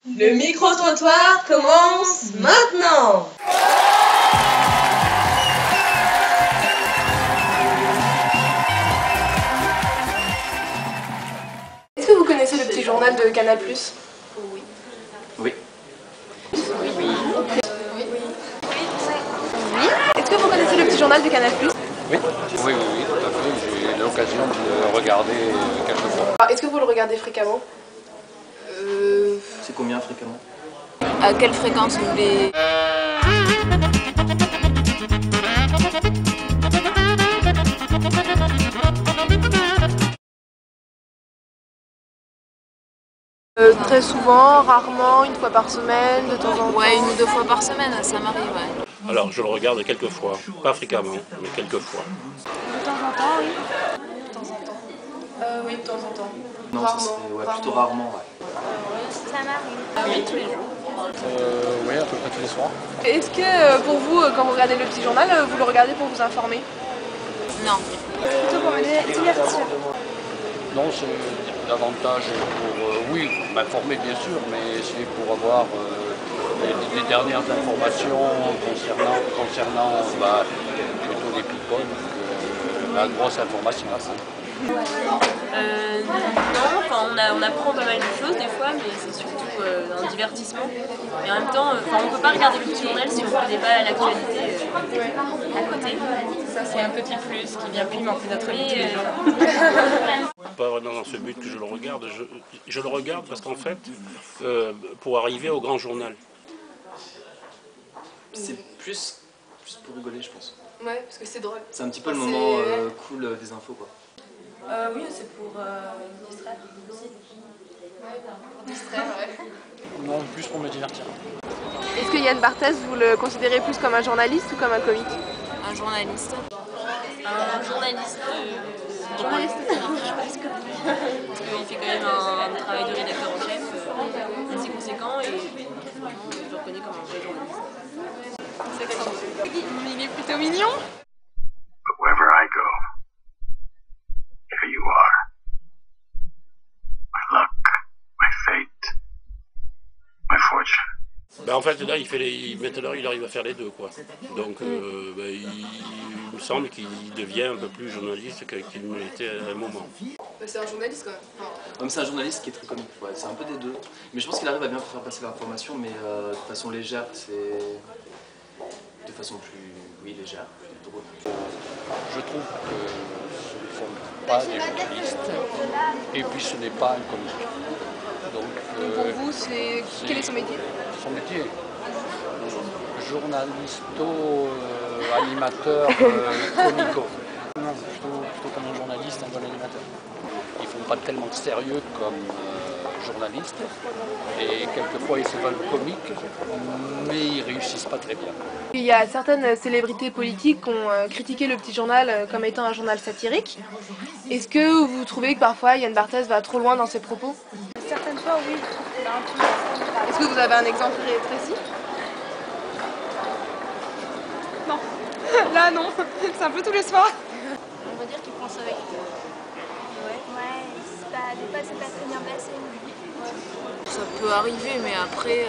Le micro-trottoir commence maintenant. Est-ce que vous connaissez le petit journal de Canal+? Oui. Oui. Est-ce que vous connaissez le petit journal de Canal+? Oui, tout à fait. J'ai l'occasion de le regarder quelques fois. Est-ce que vous le regardez fréquemment? C'est combien fréquemment? À quelle fréquence vous voulez? Très souvent, rarement, une fois par semaine, de temps en temps. Ouais, 1 ou 2 fois par semaine, ça m'arrive, ouais. Alors, je le regarde quelques fois, pas fréquemment, mais quelques fois. De temps en temps, oui. De temps en temps. Oui, de temps en temps. Non, rarement, ça c'est plutôt rarement, ouais. Ça m'arrive. Oui, tous les jours. Oui, à peu près tous les soirs. Est-ce que pour vous, quand vous regardez le petit journal, vous le regardez pour vous informer? Non. Plutôt pour me divertir. Non, c'est davantage pour, oui, m'informer bien sûr, mais c'est pour avoir les dernières informations concernant plutôt les people que la grosse information. Non, enfin, on apprend pas mal de choses des fois, mais c'est surtout un divertissement. Et en même temps, on ne peut pas regarder le petit journal si on ne connaît pas l'actualité à côté. Ça, c'est un petit plus qui vient pimenter notre vie. Pas vraiment dans ce but que je le regarde. Je le regarde parce qu'en fait, pour arriver au grand journal. C'est plus pour rigoler, je pense. Ouais, parce que c'est drôle. C'est un petit peu le moment cool des infos, quoi. Oui, c'est pour distraire aussi. Pour distraire, ouais. Non, plus pour me divertir. Est-ce que Yann Barthès, vous le considérez plus comme un journaliste ou comme un comique? Un journaliste. Un journaliste. Parce qu'il fait quand même un travail de rédacteur en chef assez conséquent et je le reconnais comme un vrai journaliste. Il est plutôt mignon. But wherever I go, there you are. My luck, my fate, my fortune. Ben, en fait, là, maintenant, il arrive à faire les deux, quoi. Donc, il me semble qu'il devient un peu plus journaliste qu'il ne l'était à un moment. C'est un journaliste quand même. C'est un journaliste qui est très comique, ouais, c'est un peu des deux. Mais je pense qu'il arrive à bien faire passer l'information, mais de façon légère, c'est de façon plus légère, plus drôle. Je trouve que ce ne sont pas des journalistes et puis ce n'est pas un comique. Donc, Pour vous, quel est son métier? Son métier, journalisto, animateur, comico. Non, plutôt comme un journaliste, un bon animateur. Ils ne font pas tellement de sérieux comme journalistes et quelquefois ils se veulent comiques, mais ils réussissent pas très bien. Il y a certaines célébrités politiques qui ont critiqué le petit journal comme étant un journal satirique. Est-ce que vous trouvez que parfois Yann Barthès va trop loin dans ses propos? Certaines fois, oui. Est-ce que vous avez un exemple précis? Non. Là, non. C'est un peu tous les soirs. On va dire qu'il prend ça avec. Ouais, des fois, c'est pas très bien placé. Ça peut arriver, mais après,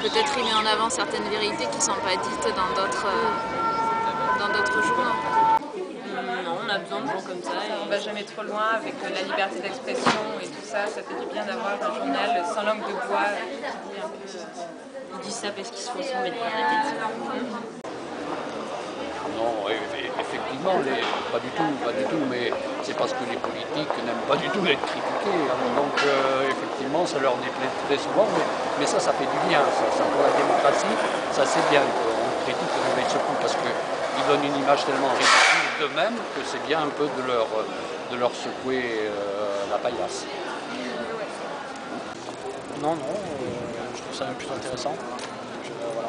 peut-être il met en avant certaines vérités qui ne sont pas dites dans d'autres journaux. Non, on a besoin de gens comme ça et on va jamais trop loin avec la liberté d'expression et tout ça. Ça fait du bien d'avoir un journal sans langue de bois qui dit un peu. Ils disent ça parce qu'ils se font son mettre par la tête. Non, effectivement, pas du tout, mais c'est parce que les politiques n'aiment pas du tout être critiqués. Donc, effectivement, ça leur déplaît très souvent, mais ça fait du bien. Ça pour la démocratie, ça c'est bien qu'on critique les secours parce qu'ils donnent une image tellement ridicule d'eux-mêmes que c'est bien un peu de leur secouer la paillasse. Non, je trouve ça même plutôt intéressant. Voilà,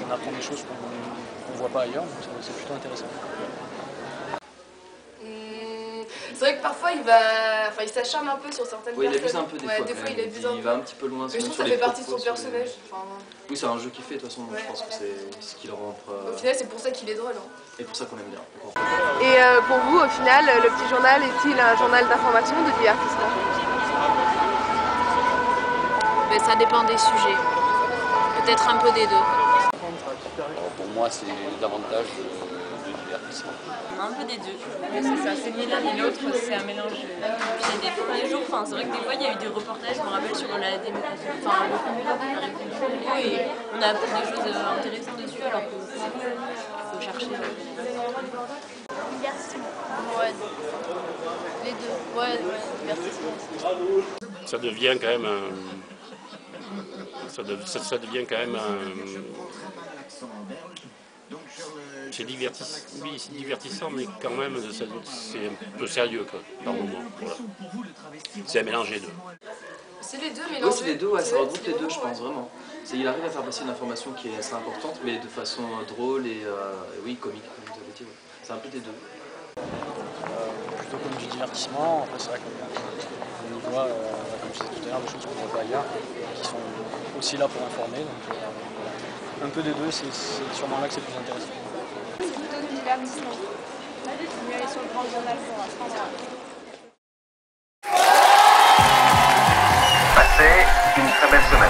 on apprend des choses qu'on ne voit pas ailleurs, donc c'est plutôt intéressant. C'est vrai que parfois il s'acharne un peu sur certaines personnes. Oui, il abuse un peu des fois. Des fois il abuse un peu. Il va un petit peu loin. Mais je trouve que ça fait partie de son personnage. Oui, c'est un jeu qu'il fait de toute façon, je pense que c'est ce qui le rend. Au final, c'est pour ça qu'il est drôle. Et pour ça qu'on aime bien. Et pour vous, au final, le petit journal est-il un journal d'information ou de divertissement? Ça dépend des sujets. Peut-être un peu des deux. Alors, pour moi, c'est davantage de divertissement. Un peu des deux. Oui, c'est ça, c'est ni l'un ni l'autre, c'est un mélange. Puis il y a des premiers jours, c'est vrai que des fois il y a eu des reportages, je me rappelle, sur la démocratie, le Congo, la République du Congo, et on a appris des choses intéressantes dessus, alors qu'il faut chercher. Divertissement. Ouais. Les deux. Ouais, divertissement. Ça devient quand même ça devient quand même c'est divertissant, mais quand même c'est un peu sérieux quoi, par moment. Voilà. C'est un mélange des deux. C'est les deux Oui, mélangés. c'est les deux, ouais, ça regroupe les deux, je pense vraiment. Il arrive à faire passer une information qui est assez importante, mais de façon drôle et oui, comique, comme vous avez dit. Ouais. C'est un peu des deux. Plutôt comme du divertissement. Après, c'est vrai qu'on y voit, comme je disais tout à l'heure, des choses qu'on ne voit pas ailleurs, qui sont aussi là pour informer. Donc, un peu des deux, c'est sûrement là que c'est le plus intéressant. C'est plutôt du divertissement. Mieux aller sur le grand journal pour apprendre. Passez une très belle semaine.